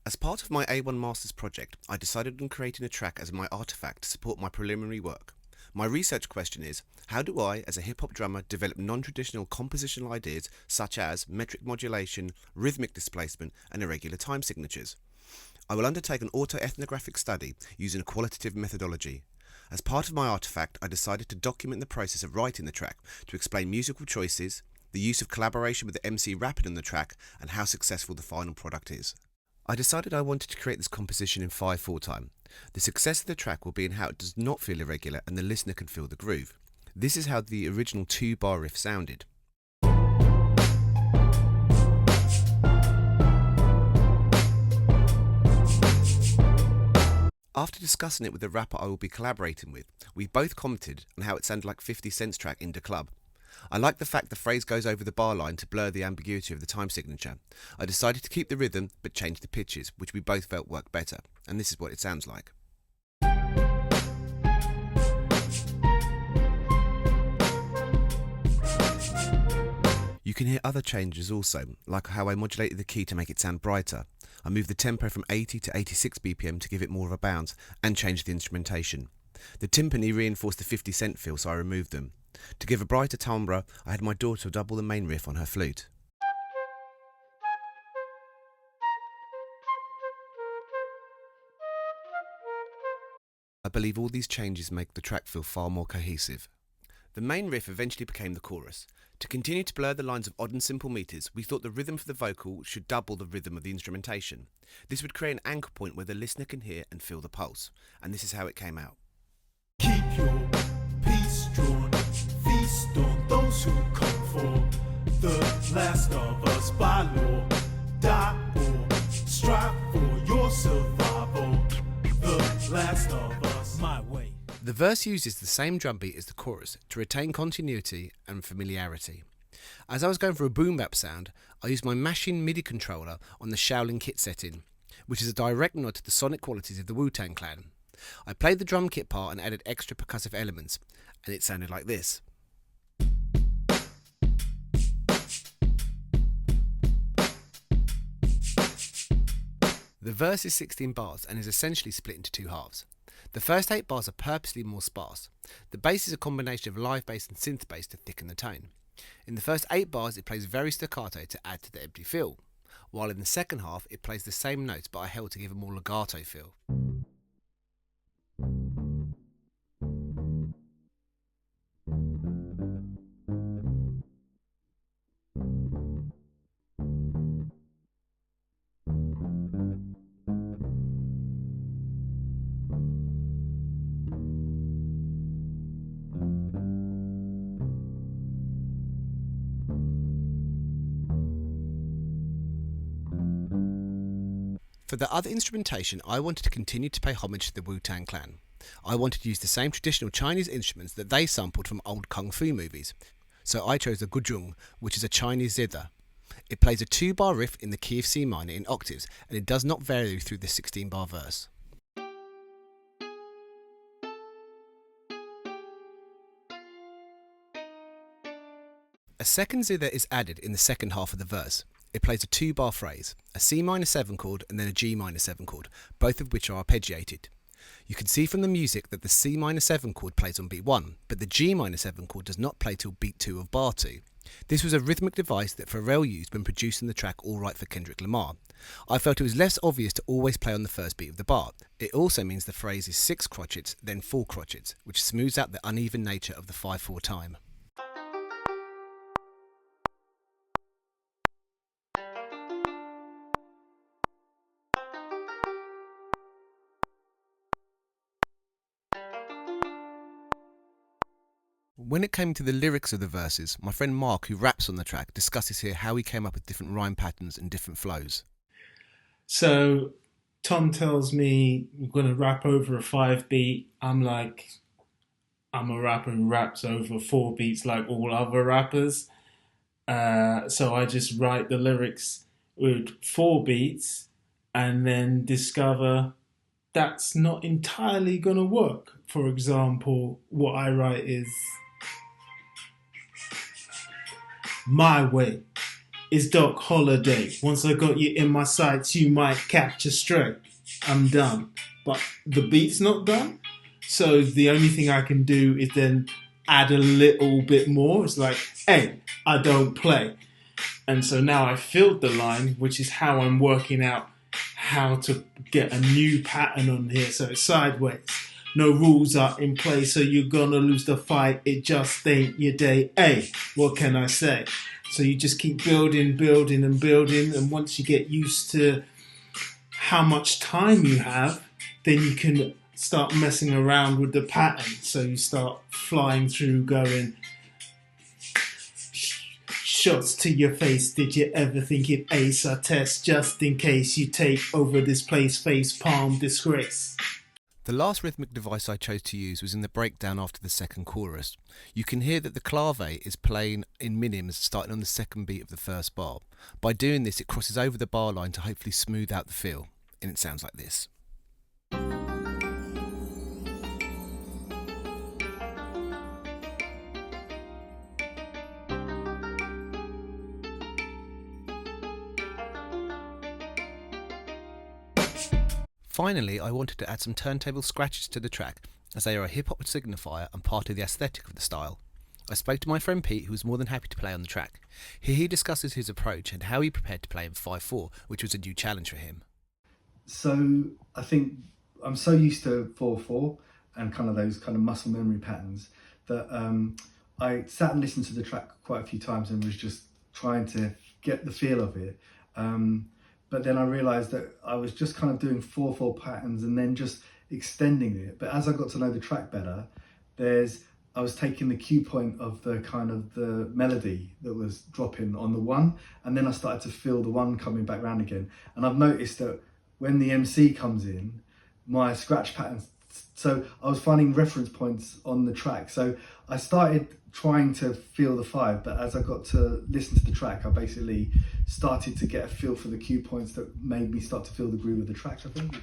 As part of my A1 Masters project, I decided on creating a track as my artefact to support my preliminary work. My research question is, how do I, as a hip-hop drummer, develop non-traditional compositional ideas such as metric modulation, rhythmic displacement, and irregular time signatures? I will undertake an autoethnographic study using a qualitative methodology. As part of my artefact, I decided to document the process of writing the track to explain musical choices, the use of collaboration with the MC rapping on the track, and how successful the final product is. I decided I wanted to create this composition in 5/4 time. The success of the track will be in how it does not feel irregular and the listener can feel the groove. This is how the original 2-bar riff sounded. After discussing it with the rapper I will be collaborating with, we both commented on how it sounded like 50 Cent's track In Da Club. I like the fact the phrase goes over the bar line to blur the ambiguity of the time signature. I decided to keep the rhythm but change the pitches, which we both felt worked better, and this is what it sounds like. You can hear other changes also, like how I modulated the key to make it sound brighter. I moved the tempo from 80 to 86 BPM to give it more of a bounce, and changed the instrumentation. The timpani reinforced the 50 Cent feel, so I removed them. To give a brighter timbre, I had my daughter double the main riff on her flute. I believe all these changes make the track feel far more cohesive. The main riff eventually became the chorus. To continue to blur the lines of odd and simple meters, we thought the rhythm for the vocal should double the rhythm of the instrumentation. This would create an anchor point where the listener can hear and feel the pulse, and this is how it came out. Keep your peace drawn, feast on those who come for the last of us by law. Die or strive for your survival. The last of us, my way. The verse uses the same drum beat as the chorus to retain continuity and familiarity. As I was going for a boom bap sound, I used my Machine MIDI controller on the Shaolin kit setting, which is a direct nod to the sonic qualities of the Wu-Tang Clan. I played the drum kit part and added extra percussive elements, and it sounded like this. The verse is 16 bars and is essentially split into 2 halves. The first 8 bars are purposely more sparse. The bass is a combination of live bass and synth bass to thicken the tone. In the first 8 bars it plays very staccato to add to the empty feel, while in the second half it plays the same notes but are held to give a more legato feel. For the other instrumentation, I wanted to continue to pay homage to the Wu-Tang Clan. I wanted to use the same traditional Chinese instruments that they sampled from old kung fu movies. So I chose the guzheng, which is a Chinese zither. It plays a 2-bar riff in the key of C minor in octaves, and it does not vary through the 16-bar verse. A second zither is added in the second half of the verse. It plays a 2-bar phrase, a C minor 7 chord and then a G minor 7 chord, both of which are arpeggiated. You can see from the music that the C minor 7 chord plays on beat 1, but the G minor 7 chord does not play till beat 2 of bar 2. This was a rhythmic device that Pharrell used when producing the track All Right for Kendrick Lamar. I felt it was less obvious to always play on the first beat of the bar. It also means the phrase is 6 crotchets, then 4 crotchets, which smooths out the uneven nature of the 5/4 time. When it came to the lyrics of the verses, my friend Mark, who raps on the track, discusses here how he came up with different rhyme patterns and different flows. So Tom tells me we're going to rap over a 5 beat. I'm like, I'm a rapper who raps over 4 beats like all other rappers. So I just write the lyrics with 4 beats and then discover that's not entirely going to work. For example, what I write is my way. It's Doc Holiday. Once I got you in my sights, you might catch a stray. I'm done. But the beat's not done. So the only thing I can do is then add a little bit more. It's like, hey, I don't play. And so now I filled the line, which is how I'm working out how to get a new pattern on here. So it's sideways. No rules are in place, so you're gonna lose the fight. It just ain't your day. Hey, what can I say? So you just keep building, building, and building. And once you get used to how much time you have, then you can start messing around with the pattern. So you start flying through, going shots to your face. Did you ever think it ace? I test just in case you take over this place. Face palm disgrace. The last rhythmic device I chose to use was in the breakdown after the second chorus. You can hear that the clave is playing in minims starting on the second beat of the first bar. By doing this, it crosses over the bar line to hopefully smooth out the feel, and it sounds like this. Finally, I wanted to add some turntable scratches to the track, as they are a hip-hop signifier and part of the aesthetic of the style. I spoke to my friend Pete, who was more than happy to play on the track. Here he discusses his approach and how he prepared to play in 5/4, which was a new challenge for him. So I think I'm so used to 4/4 and kind of those kind of muscle memory patterns that I sat and listened to the track quite a few times and was just trying to get the feel of it. But then I realised that I was just kind of doing 4/4 patterns and then just extending it. But as I got to know the track better, I was taking the cue point of the kind of the melody that was dropping on the one, and then I started to feel the one coming back round again. And I've noticed that when the MC comes in, my scratch patterns, so I was finding reference points on the track. So I started trying to feel the 5, but as I got to listen to the track, I basically started to get a feel for the cue points that made me start to feel the groove of the track, I think.